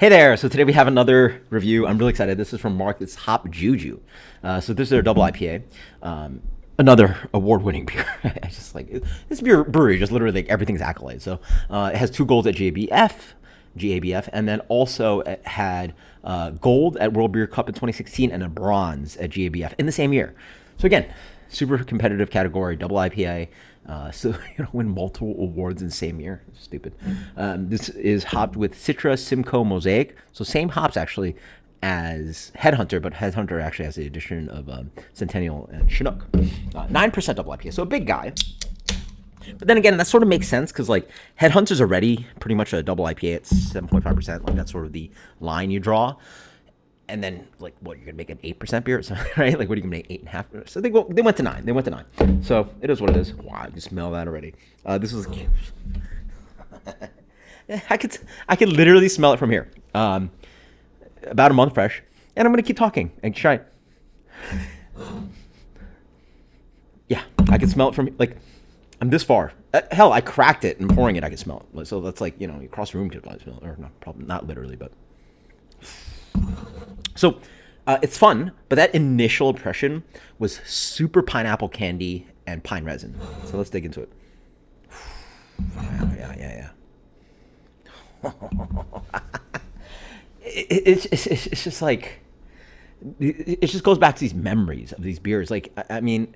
Hey there! So today we have another review. I'm really excited. This is from Mark. It's Hop Juju. So this is their double IPA. Another award-winning beer. I just like this beer brewery. Just literally like everything's accolades. So it has 2 golds at GABF, and then also it had gold at World Beer Cup in 2016 and a bronze at GABF in the same year. So again, super competitive category, double IPA. So win multiple awards in the same year. Stupid. This is hopped with Citra, Simcoe, Mosaic. So same hops actually as Headhunter, but Headhunter actually has the addition of Centennial and Chinook. 9% double IPA, so a big guy. But then again, that sort of makes sense because like Headhunter's already pretty much a double IPA at 7.5%. Like that's sort of the line you draw. And then, like, what, you're going to make an 8% beer or something, right? Like, what are you going to make, 8.5%? So they went to 9. They went to 9. So it is what it is. Wow, I can smell that already. This was... I could literally smell it from here. About a month fresh. And I'm going to keep talking and try. Yeah, I can smell it from, like, I'm this far. Hell, I cracked it and pouring it, I can smell it. So that's like, across the room could probably smell it. Or no, probably not literally, but... So it's fun, but that initial impression was super pineapple candy and pine resin. So let's dig into it. Yeah. It's just like, it just goes back to these memories of these beers. Like, I mean,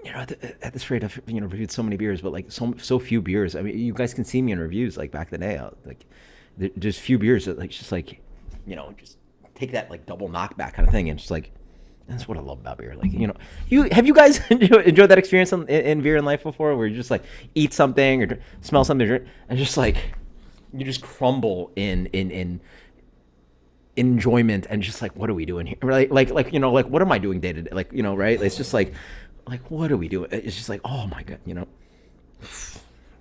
at this rate, I've reviewed so many beers, but like so few beers. I mean, you guys can see me in reviews like back in the day. Like, there's few beers that like just like, just take that like double knockback kind of thing, and just like that's what I love about beer. Like have you guys enjoyed that experience in beer in life before, where you just like eat something or smell something and just like you just crumble in enjoyment and just like what are we doing here? Like what am I doing day to day? Like right? It's just like what are we doing? It's just like oh my god,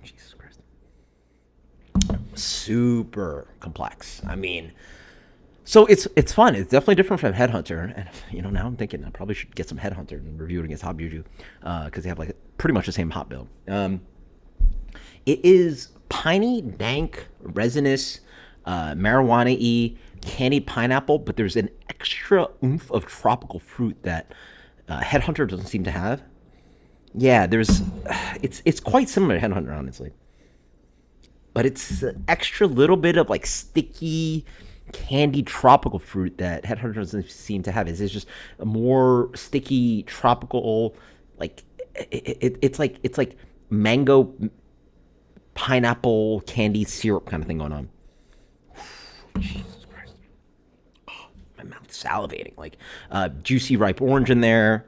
Jesus Christ, super complex. I mean. So it's fun. It's definitely different from Headhunter, and now I'm thinking I probably should get some Headhunter and review it against Hop Juju, because they have like pretty much the same hop bill. It is piney, dank, resinous, marijuana-y, candied pineapple, but there's an extra oomph of tropical fruit that Headhunter doesn't seem to have. Yeah, it's quite similar to Headhunter, honestly, but it's an extra little bit of like sticky candied tropical fruit that Headhunter doesn't seem to have. It's just a more sticky tropical, like it's like mango pineapple candy syrup kind of thing going on. Jesus Christ, oh, my mouth's salivating. Like juicy ripe orange in there,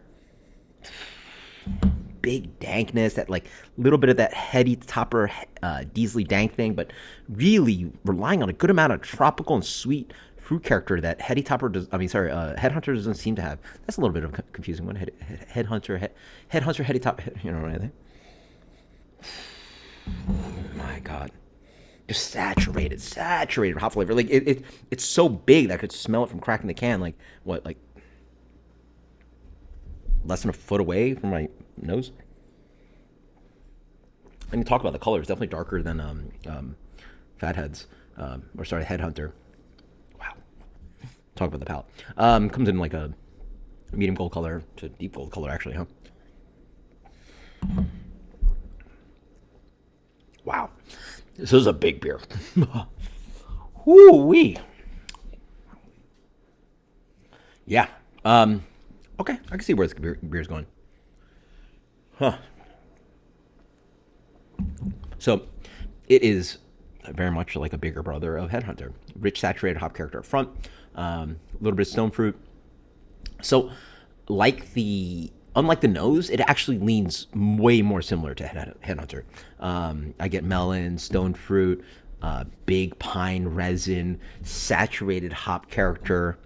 big dankness, that like little bit of that heady topper diesely dank thing, but really relying on a good amount of tropical and sweet fruit character that heady topper Headhunter doesn't seem to have. That's a little bit of a confusing one. Headhunter heady top, what I think. My God, just saturated hop flavor. Like it's so big that I could smell it from cracking the can. Like what, like less than a foot away from my nose. And you talk about the color, it's definitely darker than Fatheads, Headhunter. Wow. Talk about the palate. Comes in like a medium gold color to deep gold color, actually, huh? Wow. This is a big beer. Woo-wee. Yeah. Okay, I can see where this beer's going. Huh. So, it is very much like a bigger brother of Headhunter. Rich, saturated hop character up front. A little bit of stone fruit. So, unlike the nose, it actually leans way more similar to Headhunter. I get melon, stone fruit, big pine resin, saturated hop character.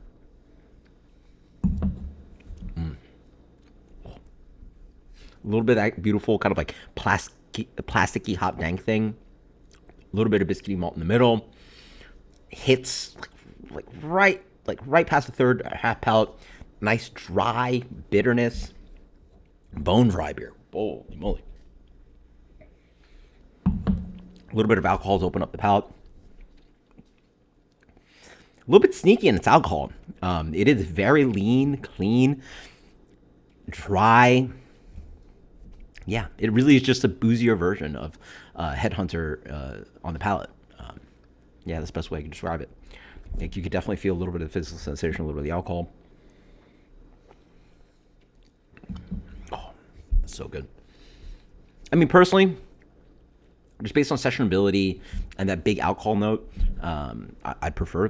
A little bit of that beautiful kind of like plasticky hop dank thing. A little bit of biscuity malt in the middle. Hits like right past the third half palate. Nice dry bitterness. Bone dry beer. Holy moly. A little bit of alcohol to open up the palate. little bit sneaky in its alcohol. It is very lean, clean, dry. Yeah, it really is just a boozier version of Headhunter on the palate. Yeah, that's the best way I can describe it. Like you could definitely feel a little bit of the physical sensation, a little bit of the alcohol. Oh, that's so good. I mean, personally, just based on sessionability and that big alcohol note, I prefer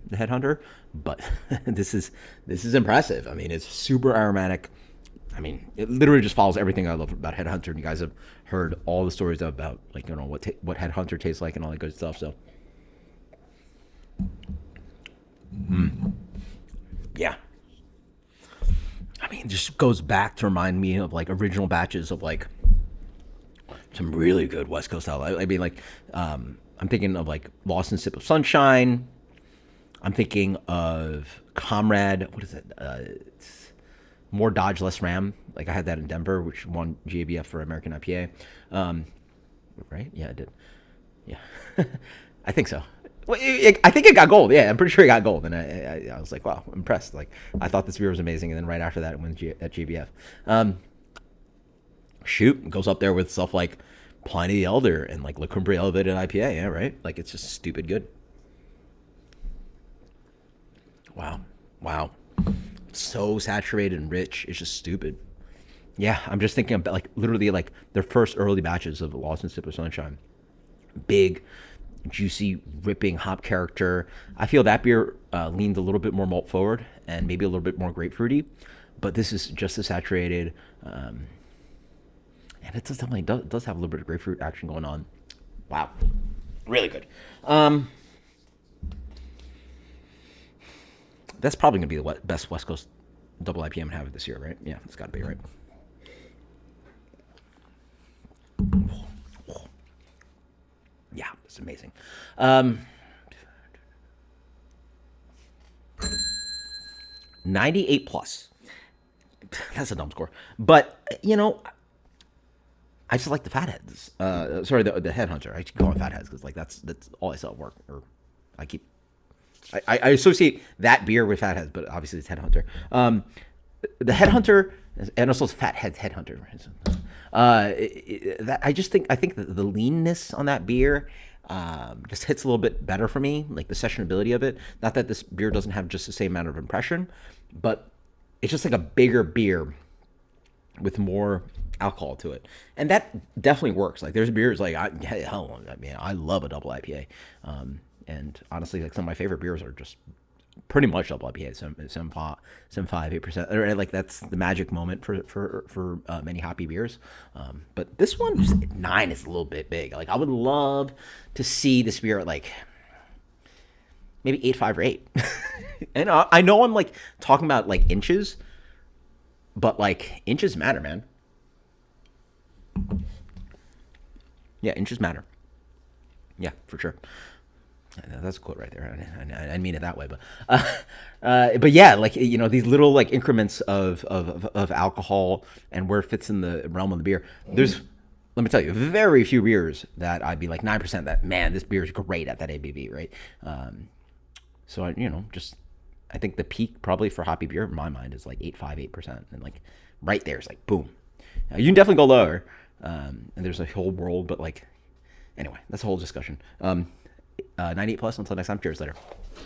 the Headhunter. But this is impressive. I mean, it's super aromatic. I mean, it literally just follows everything I love about Headhunter. And you guys have heard all the stories about, like, you know, what Headhunter tastes like and all that good stuff. So, yeah. I mean, it just goes back to remind me of, like, original batches of, like, some really good West Coast style. I mean, like, I'm thinking of, like, Lost in Sip of Sunshine. I'm thinking of Comrade. What is it? It's More Dodge, Less Ram. Like, I had that in Denver, which won GABF for American IPA. Right? Yeah, I did. Yeah. I think so. Well, I think it got gold. Yeah, I'm pretty sure it got gold. And I was like, wow, impressed. Like, I thought this beer was amazing. And then right after that, it wins at GBF. Shoot, goes up there with stuff like Pliny the Elder and like La Cumbre Elevated IPA. Yeah, right? Like, it's just stupid good. Wow. Wow. So saturated and rich. It's just stupid. Yeah, I'm just thinking about, like, literally, like, their first early batches of Lost in Sip of Sunshine. Big, juicy, ripping hop character. I feel that beer leaned a little bit more malt forward and maybe a little bit more grapefruity, but this is just as saturated. And it does have a little bit of grapefruit action going on. Wow, really good. That's probably gonna be the best West Coast double IPA I'm gonna have this year, right? Yeah, it's got to be, right. Yeah, it's amazing. 98 plus. That's a dumb score, but you know, I just like the fatheads. Sorry, the Headhunter. I keep calling fatheads because, like, that's all I saw at work. Or I keep I associate that beer with fatheads, but obviously it's Headhunter. The Headhunter and also it's Fatheads Headhunter. That I think the leanness on that beer just hits a little bit better for me, like the sessionability of it. Not that this beer doesn't have just the same amount of impression, but it's just like a bigger beer with more alcohol to it, and that definitely works. Like, there's beers like hell, I mean, I love a double IPA, and honestly, like, some of my favorite beers are just pretty much double IPA, some 5, 8%. Or, like, that's the magic moment for many hoppy beers. But this one, 9 is a little bit big. Like, I would love to see this beer at, like, maybe 8.5 or 8. And I know I'm, like, talking about, like, inches, but, like, inches matter, man. Yeah, inches matter. Yeah, for sure. That's a quote right there. I didn't mean it that way, but yeah, like, you know, these little, like, increments of alcohol and where it fits in the realm of the beer. There's, let me tell you, very few beers that I'd be like 9% that, man, this beer is great at that ABV, right? So I think the peak probably for hoppy beer in my mind is like 8.5, 8%, and, like, right there is like boom. Now, you can definitely go lower, and there's a whole world, but, like, anyway, that's a whole discussion. 98 plus. Until next time. Cheers later.